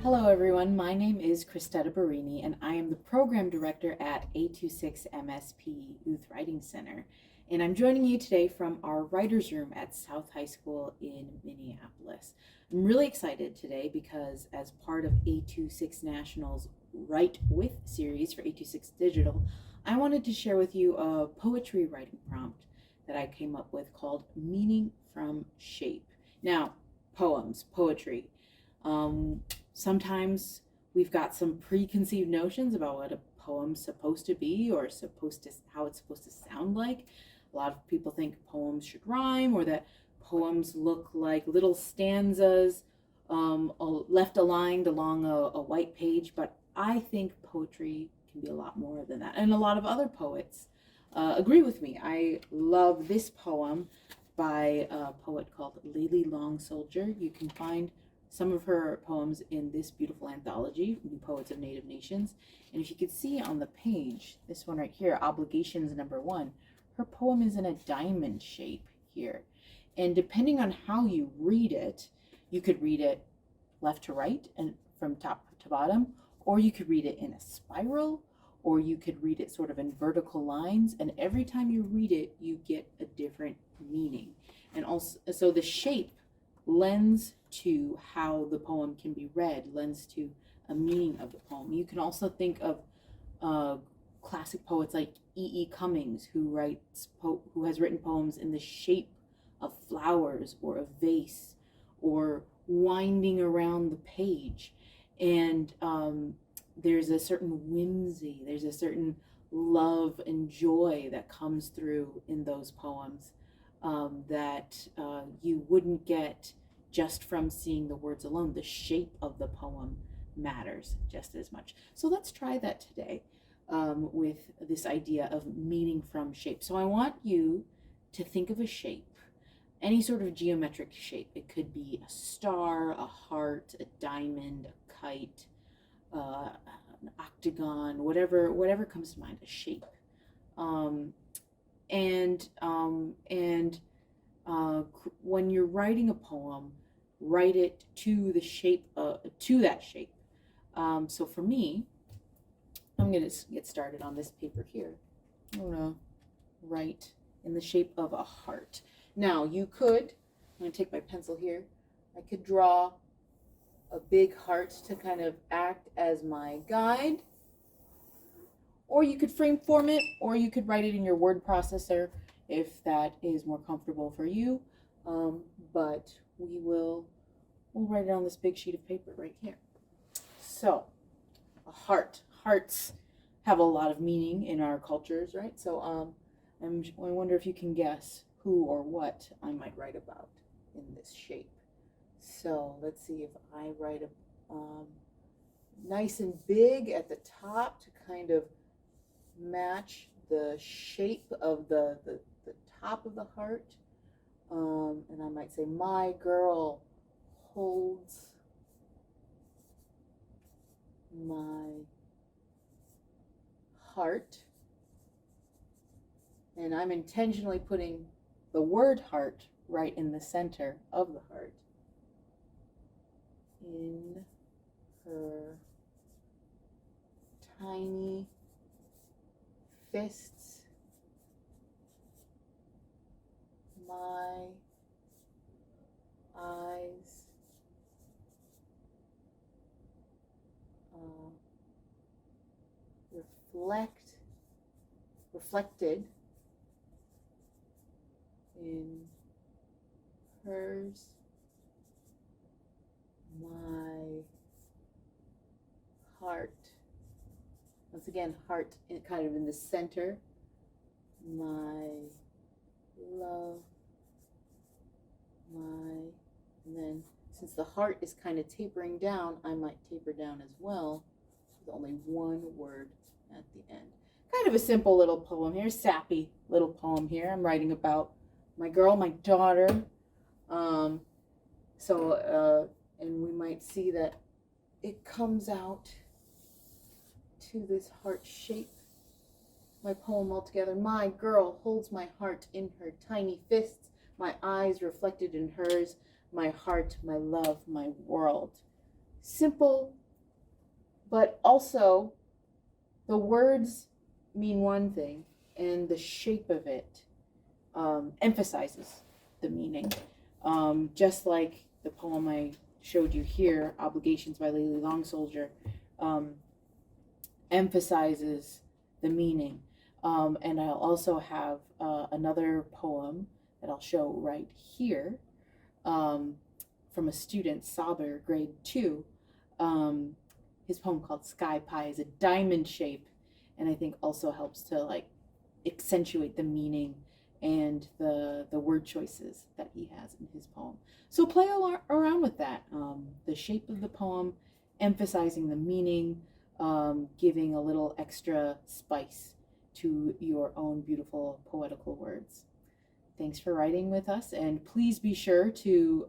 Hello, everyone. My name is Christetta Barini, and I am the Program Director at 826 MSP Youth Writing Center. And I'm joining you today from our writer's room at South High School in Minneapolis. I'm really excited today because, as part of 826 National's Write With series for 826 Digital, I wanted to share with you a poetry writing prompt that I came up with called Meaning from Shape. Now, poems, poetry. Sometimes we've got some preconceived notions about what a poem's supposed to be or how it's supposed to sound like. A lot of people think poems should rhyme or that poems look like little stanzas left aligned along a white page, but I think poetry can be a lot more than that. And a lot of other poets agree with me. I love this poem by a poet called Layli Long Soldier. You can find some of her poems in this beautiful anthology, New Poets of Native Nations. And if you could see on the page, this one right here, Obligations #1, her poem is in a diamond shape here. And depending on how you read it, you could read it left to right and from top to bottom, or you could read it in a spiral, or you could read it sort of in vertical lines. And every time you read it, you get a different meaning. And also, so the shape lends to how the poem can be read, lends to a meaning of the poem. You can also think of classic poets like E. E. Cummings, who has written poems in the shape of flowers or a vase or winding around the page. And there's a certain whimsy, there's a certain love and joy that comes through in those poems that you wouldn't get just from seeing the words alone. The shape of the poem matters just as much. So let's try that today with this idea of meaning from shape. So I want you to think of a shape, any sort of geometric shape. It could be a star, a heart, a diamond, a kite, an octagon, whatever comes to mind, a shape. When you're writing a poem, write it to the shape, to that shape. So for me, I'm going to get started on this paper here. I'm going to write in the shape of a heart. Now I'm going to take my pencil here. I could draw a big heart to kind of act as my guide. Or you could frame form it, or you could write it in your word processor if that is more comfortable for you. But we'll write it on this big sheet of paper right here. So, a heart. Hearts have a lot of meaning in our cultures, right? So I wonder if you can guess who or what I might write about in this shape. So let's see if I write a nice and big at the top to kind of match the shape of the top of the heart. And I might say, my girl holds my heart. And I'm intentionally putting the word heart right in the center of the heart. In her tiny fists, my eyes reflected in hers, my heart. Once again, heart kind of in the center. My love, and then since the heart is kind of tapering down, I might taper down as well with only one word at the end. Kind of a simple little poem here, sappy little poem here. I'm writing about my girl, my daughter. And we might see that it comes out to this heart shape. My poem altogether. My girl holds my heart in her tiny fists, my eyes reflected in hers, my heart, my love, my world. simple, but also the words mean one thing, and the shape of it emphasizes the meaning. Just like the poem I showed you here, Obligations by Layli Long Soldier, emphasizes the meaning. And I'll also have another poem that I'll show right here from a student, Saber, grade 2. His poem called Sky Pie is a diamond shape, and I think also helps to like accentuate the meaning and the word choices that he has in his poem. So play around with that. The shape of the poem, emphasizing the meaning, giving a little extra spice to your own beautiful poetical words. Thanks for writing with us, and please be sure to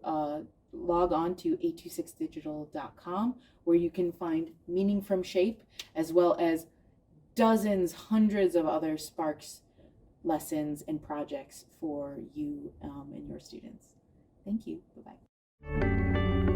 log on to 826digital.com, where you can find Meaning from Shape, as well as dozens, hundreds of other Sparks lessons and projects for you and your students. Thank you. Bye-bye.